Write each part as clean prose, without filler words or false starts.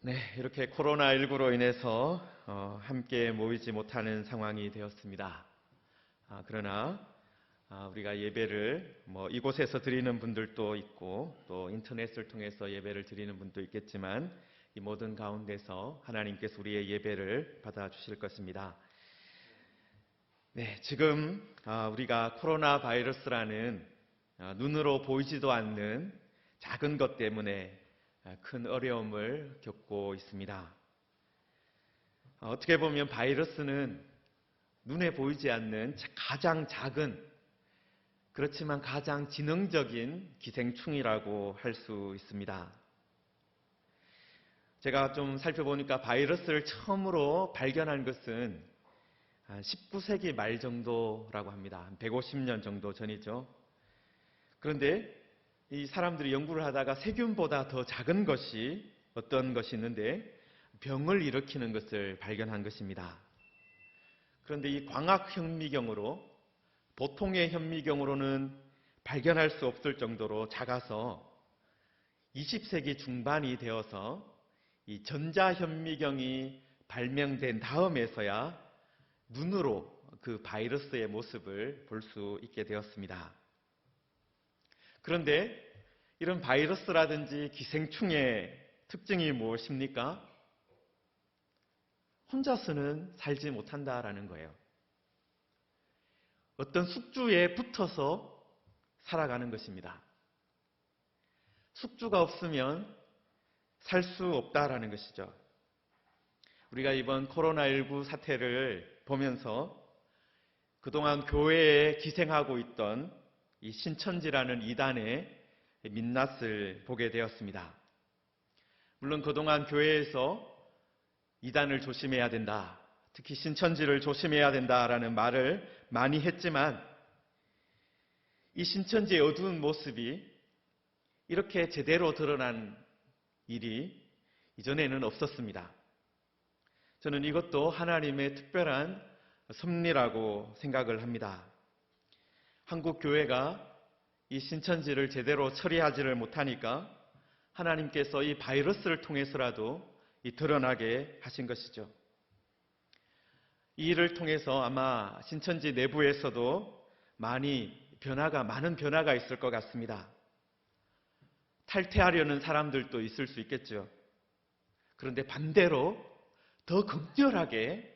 네, 이렇게 코로나19로 인해서 함께 모이지 못하는 상황이 되었습니다. 그러나 우리가 예배를 이곳에서 드리는 분들도 있고 또 인터넷을 통해서 예배를 드리는 분도 있겠지만 이 모든 가운데서 하나님께서 우리의 예배를 받아주실 것입니다. 네, 지금 우리가 코로나 바이러스라는 눈으로 보이지도 않는 작은 것 때문에 큰 어려움을 겪고 있습니다. 어떻게 보면 바이러스는 눈에 보이지 않는 가장 작은, 그렇지만 가장 지능적인 기생충이라고 할 수 있습니다. 제가 좀 살펴보니까 바이러스를 처음으로 발견한 것은 19세기 말 정도라고 합니다. 한 150년 정도 전이죠. 그런데 이 사람들이 연구를 하다가 세균보다 더 작은 것이 어떤 것이 있는데 병을 일으키는 것을 발견한 것입니다. 그런데 이 광학 현미경으로, 보통의 현미경으로는 발견할 수 없을 정도로 작아서 20세기 중반이 되어서 이 전자현미경이 발명된 다음에서야 눈으로 그 바이러스의 모습을 볼 수 있게 되었습니다. 그런데 이런 바이러스라든지 기생충의 특징이 무엇입니까? 혼자서는 살지 못한다라는 거예요. 어떤 숙주에 붙어서 살아가는 것입니다. 숙주가 없으면 살 수 없다라는 것이죠. 우리가 이번 코로나19 사태를 보면서 그동안 교회에 기생하고 있던 이 신천지라는 이단의 민낯을 보게 되었습니다. 물론 그동안 교회에서 이단을 조심해야 된다, 특히 신천지를 조심해야 된다라는 말을 많이 했지만 이 신천지의 어두운 모습이 이렇게 제대로 드러난 일이 이전에는 없었습니다. 저는 이것도 하나님의 특별한 섭리라고 생각을 합니다. 한국 교회가 이 신천지를 제대로 처리하지를 못하니까 하나님께서 이 바이러스를 통해서라도 드러나게 하신 것이죠. 이 일을 통해서 아마 신천지 내부에서도 많은 변화가 있을 것 같습니다. 탈퇴하려는 사람들도 있을 수 있겠죠. 그런데 반대로 더 극렬하게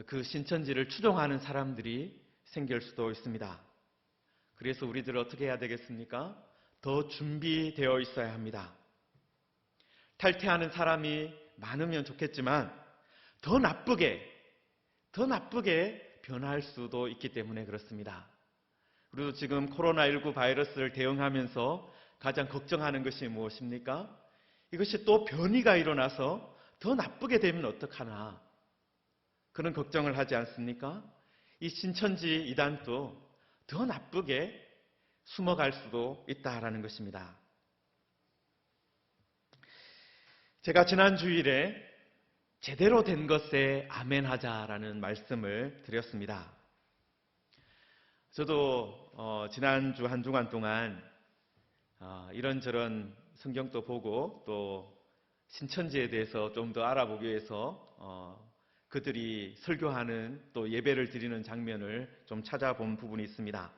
그 신천지를 추종하는 사람들이 생길 수도 있습니다. 그래서 우리들 어떻게 해야 되겠습니까? 더 준비되어 있어야 합니다. 탈퇴하는 사람이 많으면 좋겠지만 더 나쁘게 변할 수도 있기 때문에 그렇습니다. 그리고 지금 코로나19 바이러스를 대응하면서 가장 걱정하는 것이 무엇입니까? 이것이 또 변이가 일어나서 더 나쁘게 되면 어떡하나, 그런 걱정을 하지 않습니까? 이 신천지 이단도 더 나쁘게 숨어갈 수도 있다라는 것입니다. 제가 지난 주일에 제대로 된 것에 아멘하자라는 말씀을 드렸습니다. 저도 지난주 한 주간 동안 이런저런 성경도 보고 또 신천지에 대해서 좀 더 알아보기 위해서 그들이 설교하는 또 예배를 드리는 장면을 좀 찾아본 부분이 있습니다.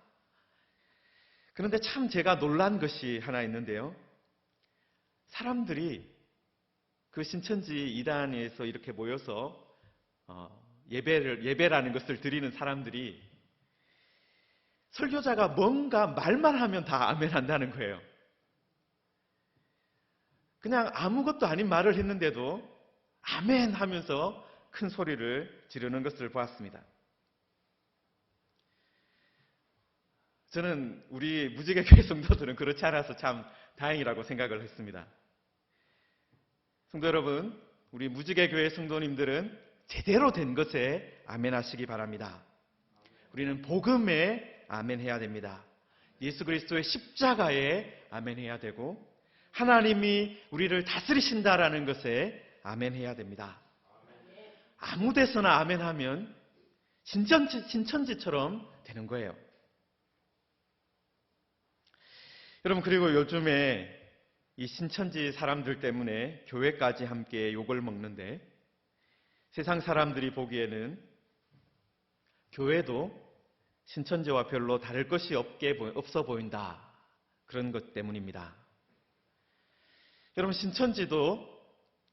그런데 참 제가 놀란 것이 하나 있는데요. 사람들이 그 신천지 이단에서 이렇게 모여서 예배라는 것을 드리는 사람들이 설교자가 뭔가 말만 하면 다 아멘 한다는 거예요. 그냥 아무것도 아닌 말을 했는데도 아멘 하면서 큰 소리를 지르는 것을 보았습니다. 저는 우리 무지개교회 성도들은 그렇지 않아서 참 다행이라고 생각을 했습니다. 성도 여러분, 우리 무지개교회 성도님들은 제대로 된 것에 아멘하시기 바랍니다. 우리는 복음에 아멘해야 됩니다. 예수 그리스도의 십자가에 아멘해야 되고 하나님이 우리를 다스리신다라는 것에 아멘해야 됩니다. 아무 데서나 아멘하면 신천지처럼 되는 거예요. 여러분, 그리고 요즘에 이 신천지 사람들 때문에 교회까지 함께 욕을 먹는데, 세상 사람들이 보기에는 교회도 신천지와 별로 다를 것이 없어 보인다. 그런 것 때문입니다. 여러분, 신천지도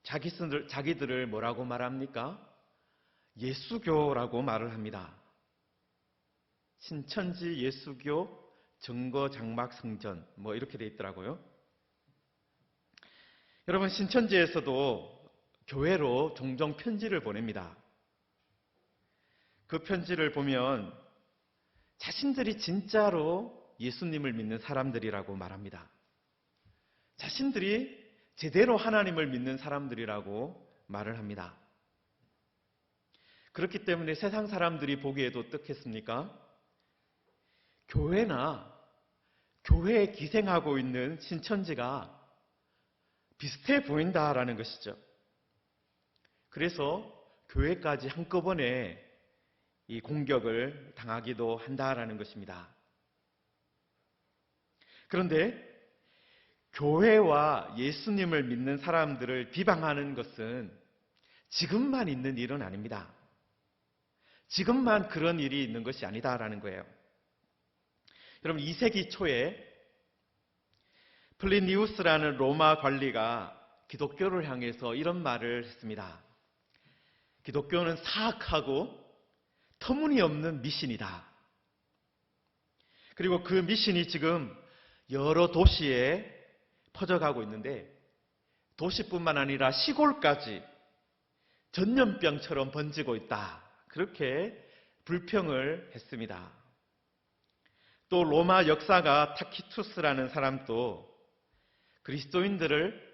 자기들을 뭐라고 말합니까? 예수교라고 말을 합니다. 신천지 예수교 증거장막성전 이렇게 돼 있더라고요. 여러분, 신천지에서도 교회로 종종 편지를 보냅니다. 그 편지를 보면 자신들이 진짜로 예수님을 믿는 사람들이라고 말합니다. 자신들이 제대로 하나님을 믿는 사람들이라고 말을 합니다. 그렇기 때문에 세상 사람들이 보기에도 어떻겠습니까? 교회나 교회에 기생하고 있는 신천지가 비슷해 보인다라는 것이죠. 그래서 교회까지 한꺼번에 이 공격을 당하기도 한다라는 것입니다. 그런데 교회와 예수님을 믿는 사람들을 비방하는 것은 지금만 있는 일은 아닙니다. 지금만 그런 일이 있는 것이 아니다라는 거예요. 여러분, 2세기 초에 플리니우스라는 로마 관리가 기독교를 향해서 이런 말을 했습니다. 기독교는 사악하고 터무니없는 미신이다. 그리고 그 미신이 지금 여러 도시에 퍼져가고 있는데, 도시뿐만 아니라 시골까지 전염병처럼 번지고 있다. 그렇게 불평을 했습니다. 또 로마 역사가 타키투스라는 사람도 그리스도인들을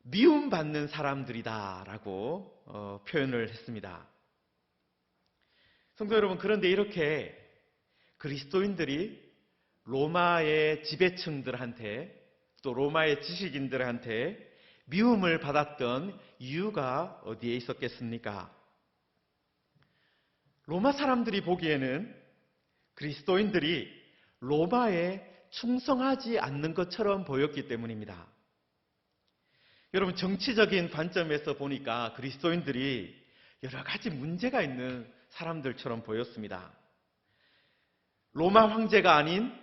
미움받는 사람들이다라고 표현을 했습니다. 성도 여러분, 그런데 이렇게 그리스도인들이 로마의 지배층들한테 또 로마의 지식인들한테 미움을 받았던 이유가 어디에 있었겠습니까? 로마 사람들이 보기에는 그리스도인들이 로마에 충성하지 않는 것처럼 보였기 때문입니다. 여러분, 정치적인 관점에서 보니까 그리스도인들이 여러 가지 문제가 있는 사람들처럼 보였습니다. 로마 황제가 아닌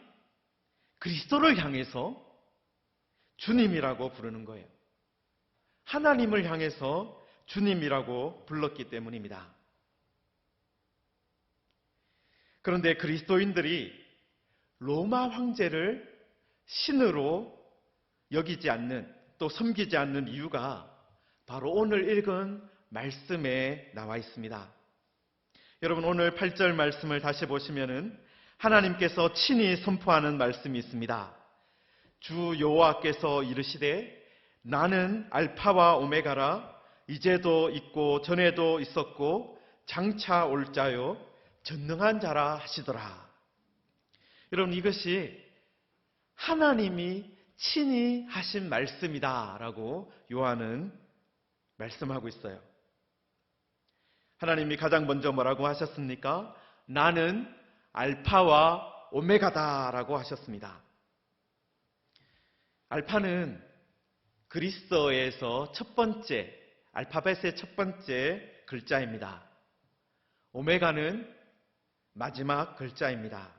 그리스도를 향해서 주님이라고 부르는 거예요. 하나님을 향해서 주님이라고 불렀기 때문입니다. 그런데 그리스도인들이 로마 황제를 신으로 여기지 않는, 또 섬기지 않는 이유가 바로 오늘 읽은 말씀에 나와 있습니다. 여러분, 오늘 8절 말씀을 다시 보시면은 하나님께서 친히 선포하는 말씀이 있습니다. 주 여호와께서 이르시되 나는 알파와 오메가라, 이제도 있고 전에도 있었고 장차 올 자요 전능한 자라 하시더라. 여러분, 이것이 하나님이 친히 하신 말씀이다라고 요한은 말씀하고 있어요. 하나님이 가장 먼저 뭐라고 하셨습니까? 나는 알파와 오메가다라고 하셨습니다. 알파는 그리스어에서 첫 번째, 알파벳의 첫 번째 글자입니다. 오메가는 마지막 글자입니다.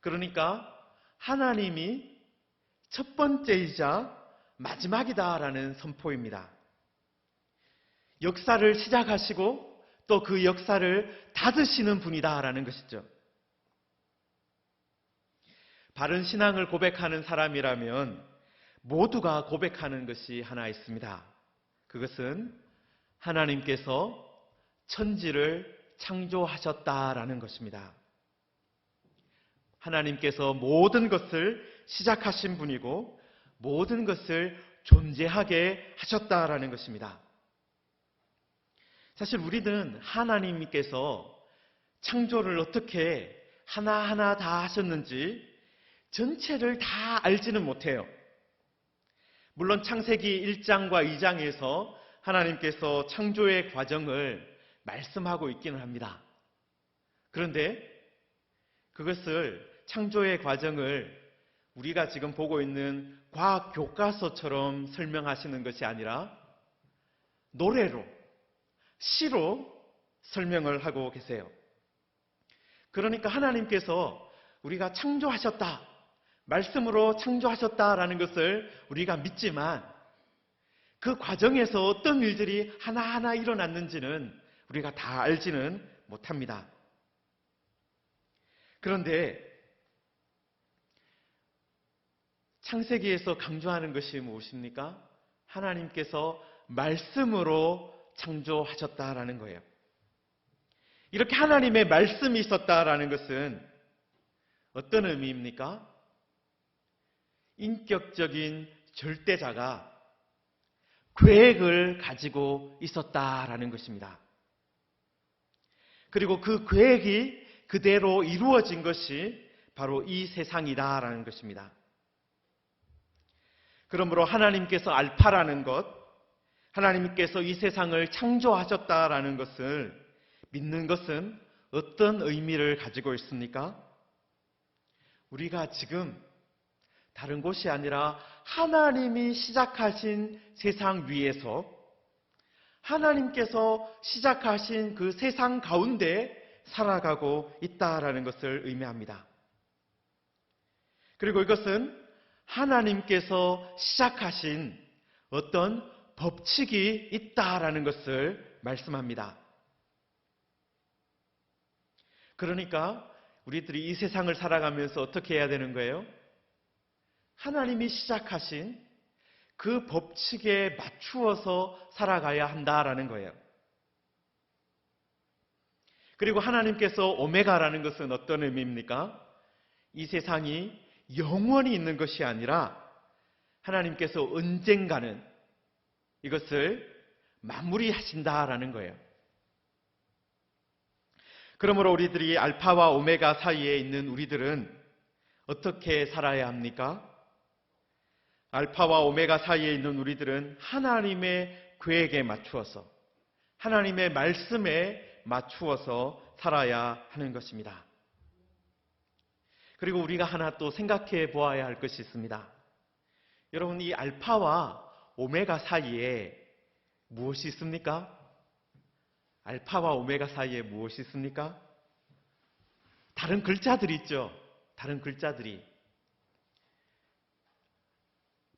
그러니까 하나님이 첫 번째이자 마지막이다라는 선포입니다. 역사를 시작하시고 또 그 역사를 닫으시는 분이다라는 것이죠. 바른 신앙을 고백하는 사람이라면 모두가 고백하는 것이 하나 있습니다. 그것은 하나님께서 천지를 창조하셨다라는 것입니다. 하나님께서 모든 것을 시작하신 분이고 모든 것을 존재하게 하셨다라는 것입니다. 사실 우리는 하나님께서 창조를 어떻게 하나하나 다 하셨는지 전체를 다 알지는 못해요. 물론 창세기 1장과 2장에서 하나님께서 창조의 과정을 말씀하고 있기는 합니다. 그런데 그것을, 창조의 과정을 우리가 지금 보고 있는 과학 교과서처럼 설명하시는 것이 아니라 노래로, 시로 설명을 하고 계세요. 그러니까 하나님께서 우리가 창조하셨다, 말씀으로 창조하셨다라는 것을 우리가 믿지만 그 과정에서 어떤 일들이 하나하나 일어났는지는 우리가 다 알지는 못합니다. 그런데 창세기에서 강조하는 것이 무엇입니까? 하나님께서 말씀으로 창조하셨다라는 거예요. 이렇게 하나님의 말씀이 있었다라는 것은 어떤 의미입니까? 인격적인 절대자가 계획을 가지고 있었다라는 것입니다. 그리고 그 계획이 그대로 이루어진 것이 바로 이 세상이다라는 것입니다. 그러므로 하나님께서 알파라는 것, 하나님께서 이 세상을 창조하셨다라는 것을 믿는 것은 어떤 의미를 가지고 있습니까? 우리가 지금 다른 곳이 아니라 하나님이 시작하신 세상 위에서 하나님께서 시작하신 그 세상 가운데 살아가고 있다라는 것을 의미합니다. 그리고 이것은 하나님께서 시작하신 어떤 법칙이 있다라는 것을 말씀합니다. 그러니까 우리들이 이 세상을 살아가면서 어떻게 해야 되는 거예요? 하나님이 시작하신 그 법칙에 맞추어서 살아가야 한다라는 거예요. 그리고 하나님께서 오메가라는 것은 어떤 의미입니까? 이 세상이 영원히 있는 것이 아니라 하나님께서 언젠가는 이것을 마무리하신다라는 거예요. 그러므로 우리들이 알파와 오메가 사이에 있는 우리들은 어떻게 살아야 합니까? 알파와 오메가 사이에 있는 우리들은 하나님의 계획에 맞추어서, 하나님의 말씀에 맞추어서 살아야 하는 것입니다. 그리고 우리가 하나 또 생각해 보아야 할 것이 있습니다. 여러분, 이 알파와 오메가 사이에 무엇이 있습니까? 알파와 오메가 사이에 무엇이 있습니까? 다른 글자들이 있죠. 다른 글자들이.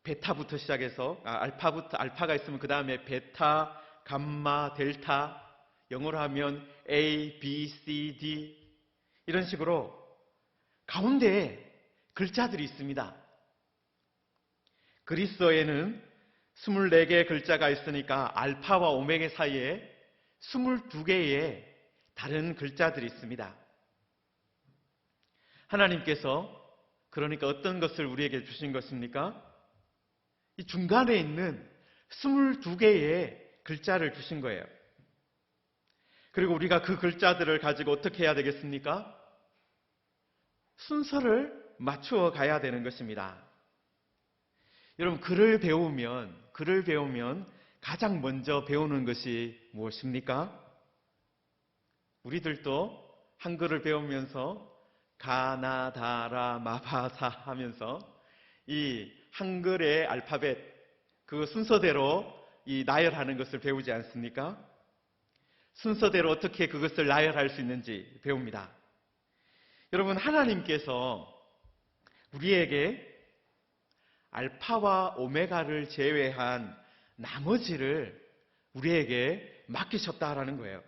베타부터 시작해서 알파가 있으면 그 다음에 베타, 감마, 델타, 영어로 하면 A, B, C, D 이런 식으로 가운데에 글자들이 있습니다. 그리스어에는 24개의 글자가 있으니까 알파와 오메가 사이에 22개의 다른 글자들이 있습니다. 하나님께서 그러니까 어떤 것을 우리에게 주신 것입니까? 이 중간에 있는 22개의 글자를 주신 거예요. 그리고 우리가 그 글자들을 가지고 어떻게 해야 되겠습니까? 순서를 맞추어 가야 되는 것입니다. 여러분, 글을 배우면 가장 먼저 배우는 것이 무엇입니까? 우리들도 한글을 배우면서 가나다라 마바사 하면서 이 한글의 알파벳 그 순서대로 이 나열하는 것을 배우지 않습니까? 순서대로 어떻게 그것을 나열할 수 있는지 배웁니다. 여러분, 하나님께서 우리에게 알파와 오메가를 제외한 나머지를 우리에게 맡기셨다라는 거예요.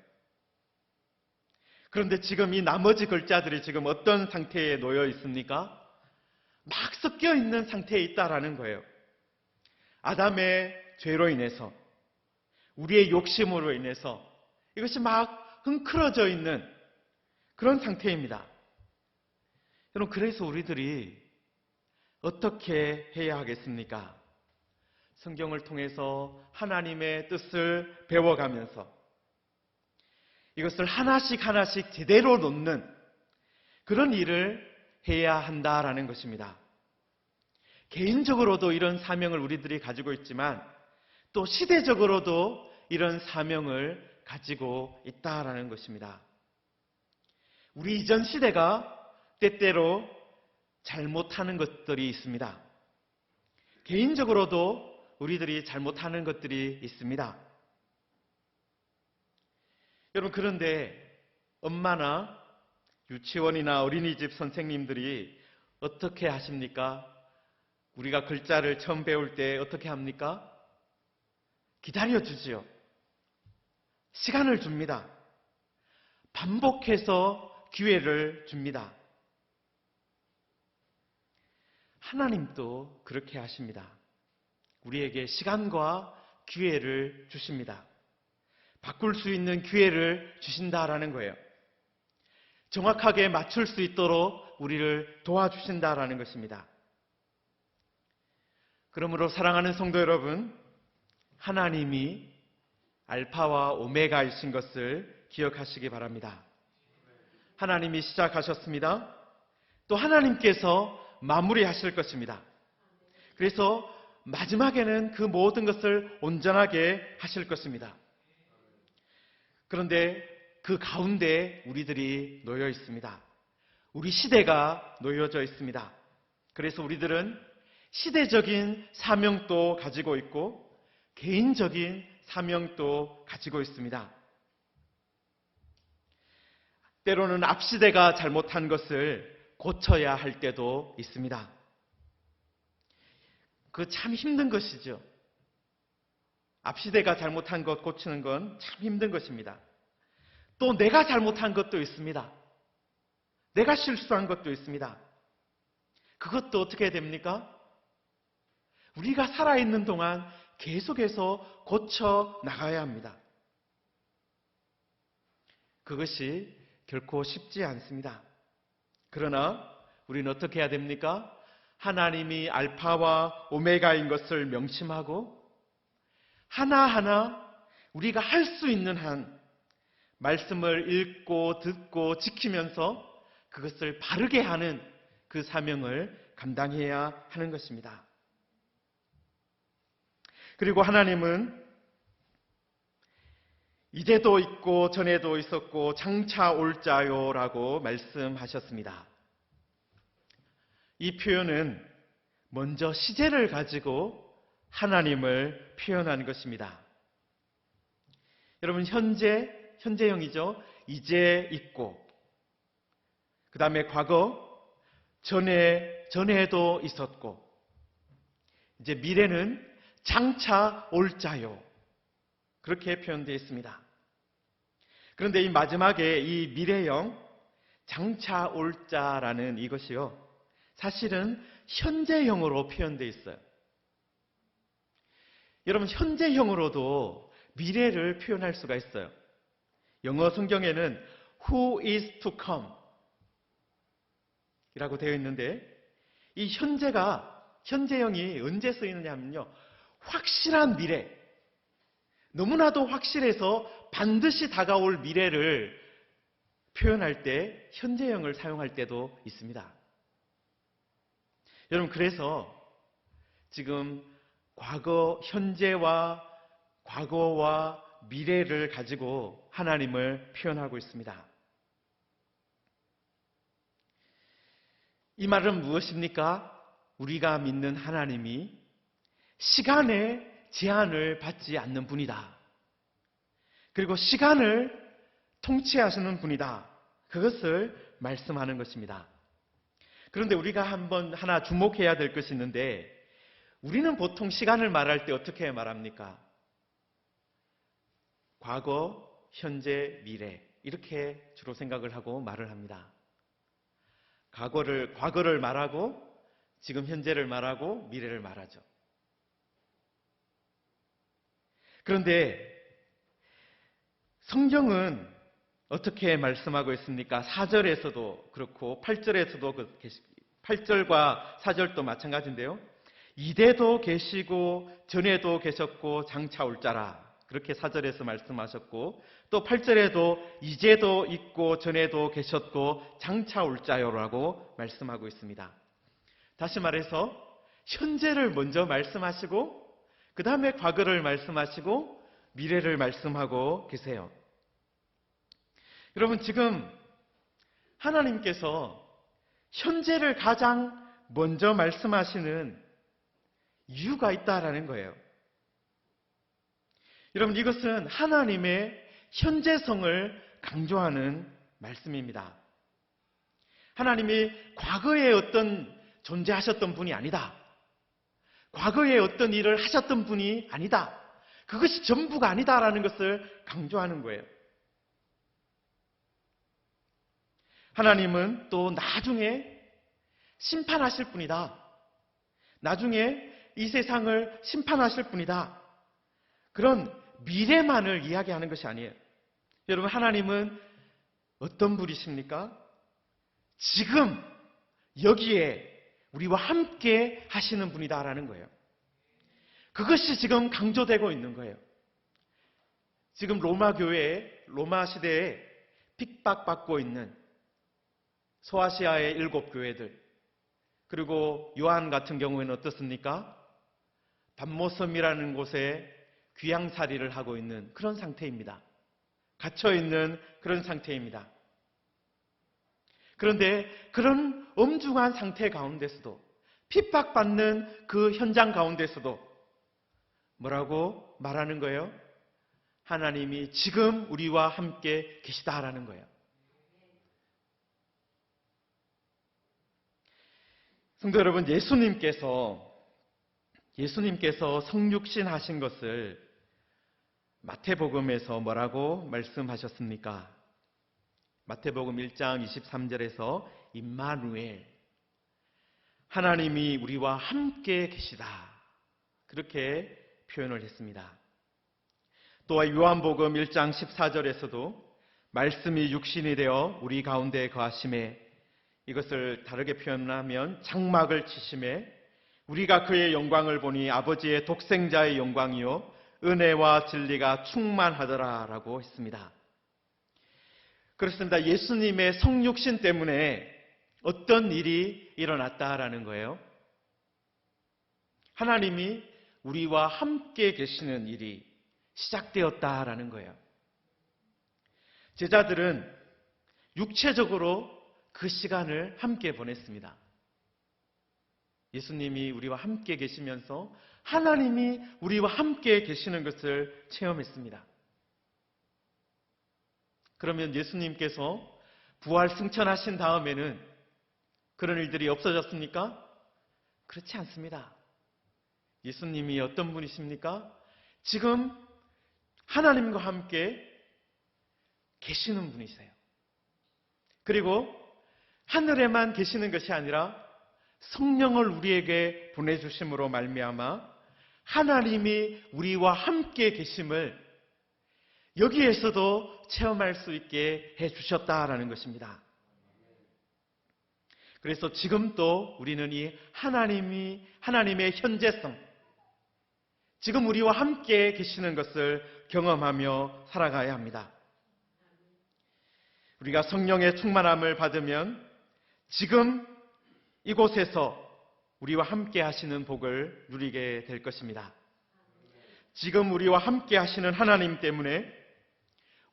그런데 지금 이 나머지 글자들이 지금 어떤 상태에 놓여 있습니까? 막 섞여 있는 상태에 있다라는 거예요. 아담의 죄로 인해서, 우리의 욕심으로 인해서 이것이 막 흥크러져 있는 그런 상태입니다. 여러분, 그래서 우리들이 어떻게 해야 하겠습니까? 성경을 통해서 하나님의 뜻을 배워가면서 이것을 하나씩 하나씩 제대로 놓는 그런 일을 해야 한다라는 것입니다. 개인적으로도 이런 사명을 우리들이 가지고 있지만 또 시대적으로도 이런 사명을 가지고 있다라는 것입니다. 우리 이전 시대가 때때로 잘못하는 것들이 있습니다. 개인적으로도 우리들이 잘못하는 것들이 있습니다. 여러분, 그런데 엄마나 유치원이나 어린이집 선생님들이 어떻게 하십니까? 우리가 글자를 처음 배울 때 어떻게 합니까? 기다려주지요. 시간을 줍니다. 반복해서 기회를 줍니다. 하나님도 그렇게 하십니다. 우리에게 시간과 기회를 주십니다. 바꿀 수 있는 기회를 주신다라는 거예요. 정확하게 맞출 수 있도록 우리를 도와주신다라는 것입니다. 그러므로 사랑하는 성도 여러분, 하나님이 알파와 오메가이신 것을 기억하시기 바랍니다. 하나님이 시작하셨습니다. 또 하나님께서 마무리하실 것입니다. 그래서 마지막에는 그 모든 것을 온전하게 하실 것입니다. 그런데 그 가운데 우리들이 놓여 있습니다. 우리 시대가 놓여져 있습니다. 그래서 우리들은 시대적인 사명도 가지고 있고 개인적인 사명도 가지고 있습니다. 때로는 앞시대가 잘못한 것을 고쳐야 할 때도 있습니다. 그 참 힘든 것이죠. 앞시대가 잘못한 것 고치는 건 참 힘든 것입니다. 또 내가 잘못한 것도 있습니다. 내가 실수한 것도 있습니다. 그것도 어떻게 됩니까? 우리가 살아있는 동안 계속해서 고쳐 나가야 합니다. 그것이 결코 쉽지 않습니다. 그러나 우리는 어떻게 해야 됩니까? 하나님이 알파와 오메가인 것을 명심하고 하나하나 우리가 할 수 있는 한 말씀을 읽고 듣고 지키면서 그것을 바르게 하는 그 사명을 감당해야 하는 것입니다. 그리고 하나님은 이제도 있고 전에도 있었고 장차 올 자요라고 말씀하셨습니다. 이 표현은 먼저 시제를 가지고 하나님을 표현한 것입니다. 여러분, 현재형이죠. 이제 있고, 그 다음에 과거, 전에도 있었고, 이제 미래는 장차 올 자요. 그렇게 표현되어 있습니다. 그런데 이 마지막에 이 미래형, 장차 올 자라는 이것이요, 사실은 현재형으로 표현되어 있어요. 여러분, 현재형으로도 미래를 표현할 수가 있어요. 영어 성경에는 who is to come 이라고 되어 있는데, 이 현재형이 언제 쓰이느냐 하면요, 확실한 미래, 너무나도 확실해서 반드시 다가올 미래를 표현할 때 현재형을 사용할 때도 있습니다. 여러분, 그래서 지금 현재와 과거와 미래를 가지고 하나님을 표현하고 있습니다. 이 말은 무엇입니까? 우리가 믿는 하나님이 시간의 제한을 받지 않는 분이다. 그리고 시간을 통치하시는 분이다. 그것을 말씀하는 것입니다. 그런데 우리가 하나 주목해야 될 것이 있는데, 우리는 보통 시간을 말할 때 어떻게 말합니까? 과거, 현재, 미래 이렇게 주로 생각을 하고 말을 합니다. 과거를 말하고 지금 현재를 말하고 미래를 말하죠. 그런데 성경은 어떻게 말씀하고 있습니까? 4절에서도 그렇고 8절에서도 8절과 4절도 마찬가지인데요. 이대도 계시고 전에도 계셨고 장차 올 자라, 그렇게 4절에서 말씀하셨고, 또 8절에도 이제도 있고 전에도 계셨고 장차 올 자요라고 말씀하고 있습니다. 다시 말해서 현재를 먼저 말씀하시고 그 다음에 과거를 말씀하시고 미래를 말씀하고 계세요. 여러분, 지금 하나님께서 현재를 가장 먼저 말씀하시는 이유가 있다라는 거예요. 여러분, 이것은 하나님의 현재성을 강조하는 말씀입니다. 하나님이 과거에 어떤 존재하셨던 분이 아니다. 과거에 어떤 일을 하셨던 분이 아니다. 그것이 전부가 아니다라는 것을 강조하는 거예요. 하나님은 또 나중에 심판하실 분이다. 나중에 이 세상을 심판하실 분이다. 그런 미래만을 이야기하는 것이 아니에요. 여러분, 하나님은 어떤 분이십니까? 지금 여기에 우리와 함께 하시는 분이다라는 거예요. 그것이 지금 강조되고 있는 거예요. 지금 로마 시대에 핍박받고 있는 소아시아의 7교회들, 그리고 요한 같은 경우에는 어떻습니까? 밤모섬이라는 곳에 귀양살이를 하고 있는 그런 상태입니다. 갇혀있는 그런 상태입니다. 그런데 그런 엄중한 상태 가운데서도, 핍박받는 그 현장 가운데서도 뭐라고 말하는 거예요? 하나님이 지금 우리와 함께 계시다라는 거예요. 성도 여러분, 예수님께서 성육신 하신 것을 마태복음에서 뭐라고 말씀하셨습니까? 마태복음 1장 23절에서 임마누엘, 하나님이 우리와 함께 계시다, 그렇게 표현을 했습니다. 또한 요한복음 1장 14절에서도 말씀이 육신이 되어 우리 가운데 거하심에, 이것을 다르게 표현하면 장막을 치심에 우리가 그의 영광을 보니 아버지의 독생자의 영광이요 은혜와 진리가 충만하더라 라고 했습니다. 그렇습니다. 예수님의 성육신 때문에 어떤 일이 일어났다라는 거예요? 하나님이 우리와 함께 계시는 일이 시작되었다라는 거예요. 제자들은 육체적으로 그 시간을 함께 보냈습니다. 예수님이 우리와 함께 계시면서 하나님이 우리와 함께 계시는 것을 체험했습니다. 그러면 예수님께서 부활 승천하신 다음에는 그런 일들이 없어졌습니까? 그렇지 않습니다. 예수님이 어떤 분이십니까? 지금 하나님과 함께 계시는 분이세요. 그리고 하늘에만 계시는 것이 아니라 성령을 우리에게 보내주심으로 말미암아 하나님이 우리와 함께 계심을 여기에서도 체험할 수 있게 해주셨다라는 것입니다. 그래서 지금도 우리는 이 하나님의 현재성, 지금 우리와 함께 계시는 것을 경험하며 살아가야 합니다. 우리가 성령의 충만함을 받으면 지금 이곳에서 우리와 함께 하시는 복을 누리게 될 것입니다. 지금 우리와 함께 하시는 하나님 때문에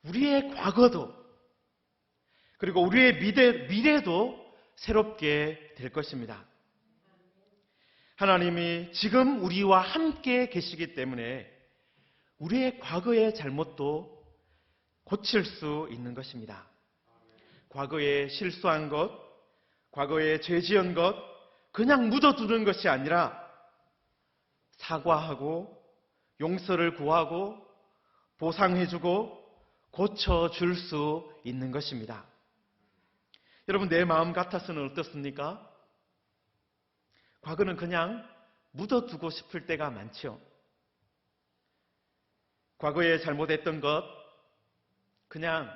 우리의 과거도, 그리고 우리의 미래도 새롭게 될 것입니다. 하나님이 지금 우리와 함께 계시기 때문에 우리의 과거의 잘못도 고칠 수 있는 것입니다. 과거에 실수한 것, 과거에 죄 지은 것 그냥 묻어두는 것이 아니라 사과하고 용서를 구하고 보상해주고 고쳐줄 수 있는 것입니다. 여러분, 내 마음 같아서는 어떻습니까? 과거는 그냥 묻어두고 싶을 때가 많죠. 과거에 잘못했던 것, 그냥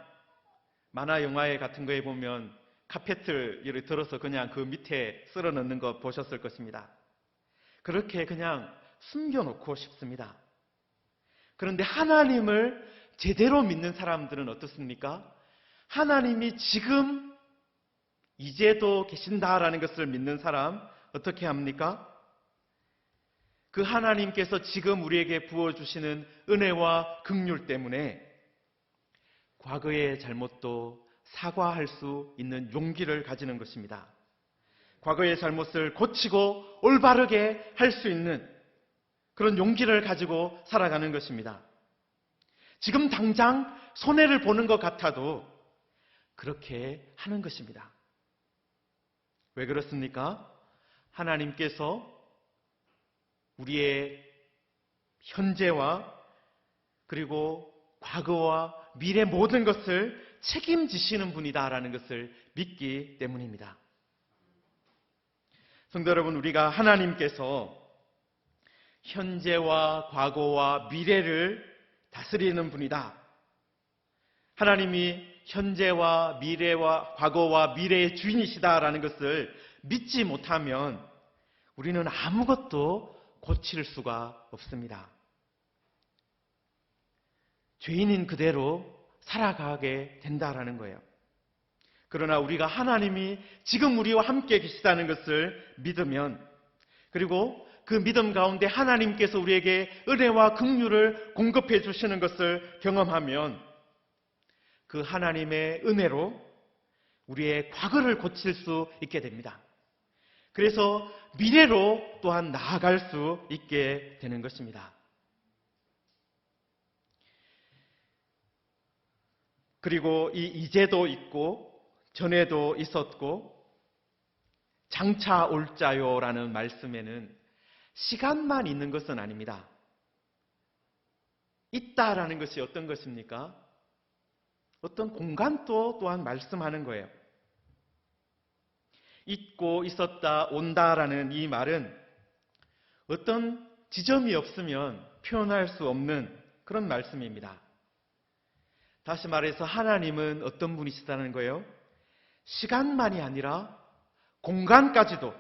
만화 영화 같은 거에 보면 카페트를 들어서 그냥 그 밑에 쓸어 넣는 거 보셨을 것입니다. 그렇게 그냥 숨겨놓고 싶습니다. 그런데 하나님을 제대로 믿는 사람들은 어떻습니까? 하나님이 지금 이제도 계신다라는 것을 믿는 사람 어떻게 합니까? 그 하나님께서 지금 우리에게 부어주시는 은혜와 긍휼 때문에 과거의 잘못도 사과할 수 있는 용기를 가지는 것입니다. 과거의 잘못을 고치고 올바르게 할 수 있는 그런 용기를 가지고 살아가는 것입니다. 지금 당장 손해를 보는 것 같아도 그렇게 하는 것입니다. 왜 그렇습니까? 하나님께서 우리의 현재와 그리고 과거와 미래 모든 것을 책임지시는 분이다라는 것을 믿기 때문입니다. 성도 여러분, 우리가 하나님께서 현재와 과거와 미래를 다스리는 분이다. 하나님이 현재와 미래와 과거와 미래의 주인이시다라는 것을 믿지 못하면 우리는 아무것도 고칠 수가 없습니다. 죄인인 그대로 살아가게 된다라는 거예요. 그러나 우리가 하나님이 지금 우리와 함께 계시다는 것을 믿으면, 그리고 그 믿음 가운데 하나님께서 우리에게 은혜와 긍휼을 공급해 주시는 것을 경험하면 그 하나님의 은혜로 우리의 과거를 고칠 수 있게 됩니다. 그래서 미래로 또한 나아갈 수 있게 되는 것입니다. 그리고 이 이제도 있고 전에도 있었고 장차 올 자요라는 말씀에는 시간만 있는 것은 아닙니다. 있다라는 것이 어떤 것입니까? 어떤 공간도 또한 말씀하는 거예요. 있고 있었다 온다라는 이 말은 어떤 지점이 없으면 표현할 수 없는 그런 말씀입니다. 다시 말해서 하나님은 어떤 분이시다는 거예요? 시간만이 아니라 공간까지도,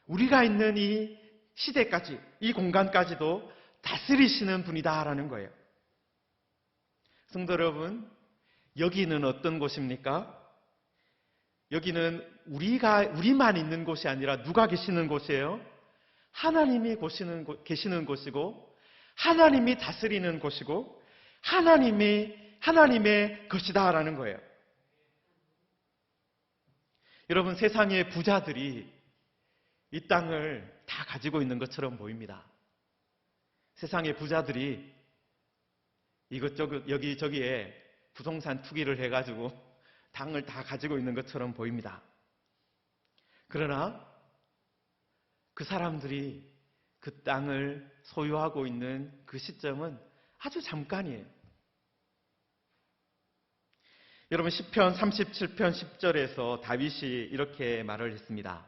우리가 있는 이 시대까지, 이 공간까지도 다스리시는 분이다라는 거예요. 성도 여러분, 여기는 어떤 곳입니까? 여기는 우리만 있는 곳이 아니라 누가 계시는 곳이에요? 하나님이 계시는 곳이고, 하나님이 다스리는 곳이고, 하나님의 것이다라는 거예요. 여러분, 세상의 부자들이 이 땅을 다 가지고 있는 것처럼 보입니다. 세상의 부자들이 이것저것 여기저기에 부동산 투기를 해가지고 땅을 다 가지고 있는 것처럼 보입니다. 그러나 그 사람들이 그 땅을 소유하고 있는 그 시점은 아주 잠깐이에요. 여러분, 시편 37편 10절에서 다윗이 이렇게 말을 했습니다.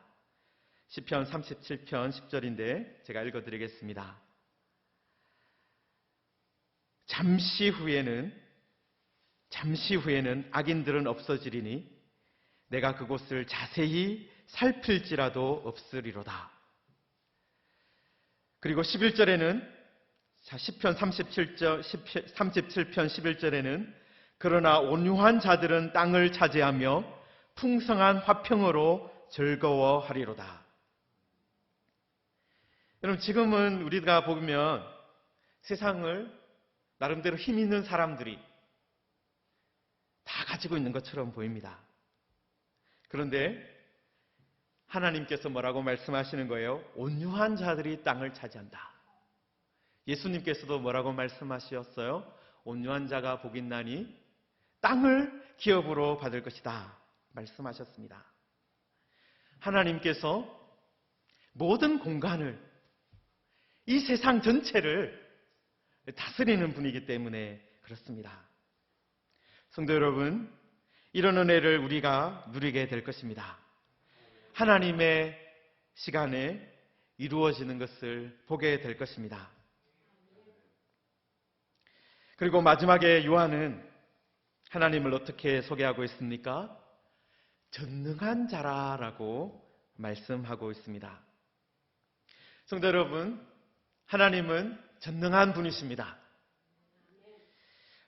시편 37편 10절인데 제가 읽어드리겠습니다. 잠시 후에는 악인들은 없어지리니 내가 그곳을 자세히 살필지라도 없으리로다. 그리고 11절에는 시편 37편 11절에는 그러나 온유한 자들은 땅을 차지하며 풍성한 화평으로 즐거워하리로다. 여러분, 지금은 우리가 보면 세상을 나름대로 힘 있는 사람들이 다 가지고 있는 것처럼 보입니다. 그런데 하나님께서 뭐라고 말씀하시는 거예요? 온유한 자들이 땅을 차지한다. 예수님께서도 뭐라고 말씀하셨어요? 온유한 자가 복이 있나니 땅을 기업으로 받을 것이다 말씀하셨습니다. 하나님께서 모든 공간을, 이 세상 전체를 다스리는 분이기 때문에 그렇습니다. 성도 여러분, 이런 은혜를 우리가 누리게 될 것입니다. 하나님의 시간에 이루어지는 것을 보게 될 것입니다. 그리고 마지막에 요한은 하나님을 어떻게 소개하고 있습니까? 전능한 자라라고 말씀하고 있습니다. 성도 여러분, 하나님은 전능한 분이십니다.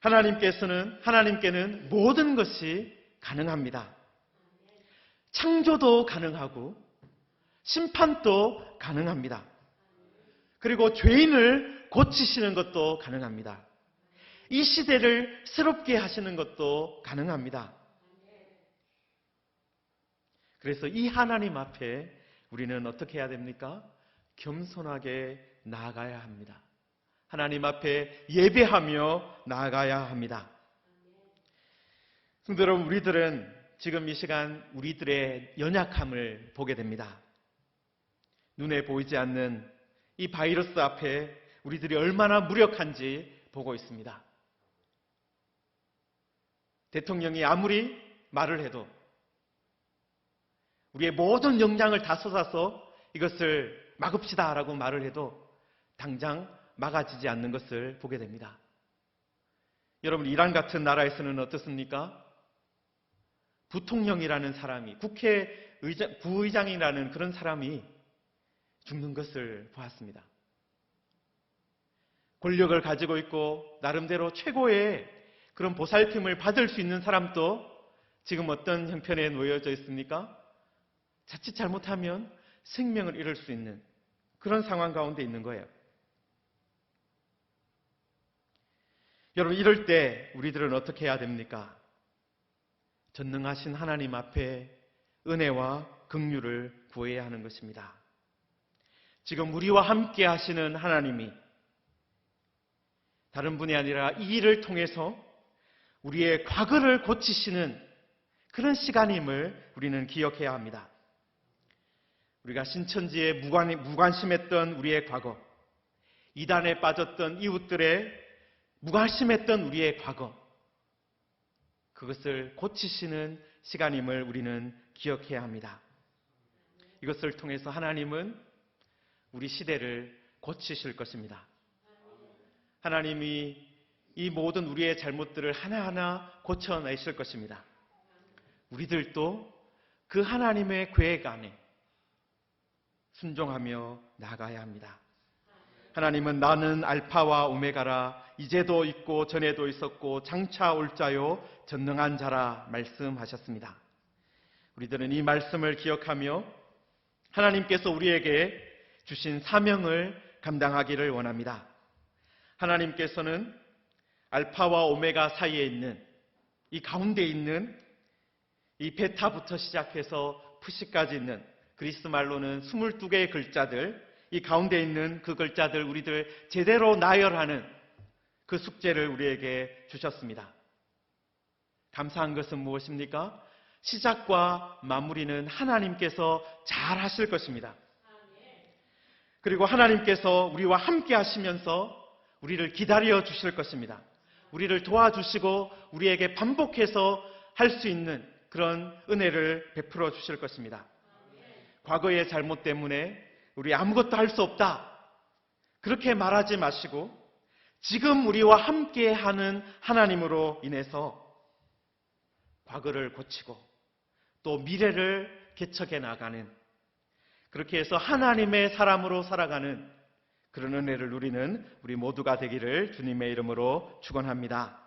하나님께는 모든 것이 가능합니다. 창조도 가능하고 심판도 가능합니다. 그리고 죄인을 고치시는 것도 가능합니다. 이 시대를 새롭게 하시는 것도 가능합니다. 그래서 이 하나님 앞에 우리는 어떻게 해야 됩니까? 겸손하게 나아가야 합니다. 하나님 앞에 예배하며 나아가야 합니다. 성도 여러분, 우리들은 지금 이 시간 우리들의 연약함을 보게 됩니다. 눈에 보이지 않는 이 바이러스 앞에 우리들이 얼마나 무력한지 보고 있습니다. 대통령이 아무리 말을 해도 우리의 모든 역량을 다 쏟아서 이것을 막읍시다라고 말을 해도 당장 막아지지 않는 것을 보게 됩니다. 여러분, 이란 같은 나라에서는 어떻습니까? 부통령이라는 사람이, 부의장이라는 그런 사람이 죽는 것을 보았습니다. 권력을 가지고 있고 나름대로 최고의 그런 보살핌을 받을 수 있는 사람도 지금 어떤 형편에 놓여져 있습니까? 자칫 잘못하면 생명을 잃을 수 있는 그런 상황 가운데 있는 거예요. 여러분, 이럴 때 우리들은 어떻게 해야 됩니까? 전능하신 하나님 앞에 은혜와 긍휼을 구해야 하는 것입니다. 지금 우리와 함께 하시는 하나님이 다른 분이 아니라 이 일을 통해서 우리의 과거를 고치시는 그런 시간임을 우리는 기억해야 합니다. 우리가 신천지에 무관심했던 우리의 과거, 이단에 빠졌던 이웃들의 무관심했던 우리의 과거, 그것을 고치시는 시간임을 우리는 기억해야 합니다. 이것을 통해서 하나님은 우리 시대를 고치실 것입니다. 하나님이 이 모든 우리의 잘못들을 하나하나 고쳐내실 것입니다. 우리들도 그 하나님의 계획 안에 순종하며 나가야 합니다. 하나님은 나는 알파와 오메가라, 이제도 있고 전에도 있었고 장차 올 자요 전능한 자라 말씀하셨습니다. 우리들은 이 말씀을 기억하며 하나님께서 우리에게 주신 사명을 감당하기를 원합니다. 하나님께서는 알파와 오메가 사이에 있는, 이 가운데 있는 이 베타부터 시작해서 푸시까지 있는, 그리스 말로는 22개의 글자들, 이 가운데 있는 그 글자들 우리들 제대로 나열하는 그 숙제를 우리에게 주셨습니다. 감사한 것은 무엇입니까? 시작과 마무리는 하나님께서 잘 하실 것입니다. 그리고 하나님께서 우리와 함께 하시면서 우리를 기다려 주실 것입니다. 우리를 도와주시고 우리에게 반복해서 할 수 있는 그런 은혜를 베풀어 주실 것입니다. 과거의 잘못 때문에 우리 아무것도 할 수 없다, 그렇게 말하지 마시고 지금 우리와 함께하는 하나님으로 인해서 과거를 고치고 또 미래를 개척해 나가는, 그렇게 해서 하나님의 사람으로 살아가는 그런 은혜를 누리는 우리 모두가 되기를 주님의 이름으로 축원합니다.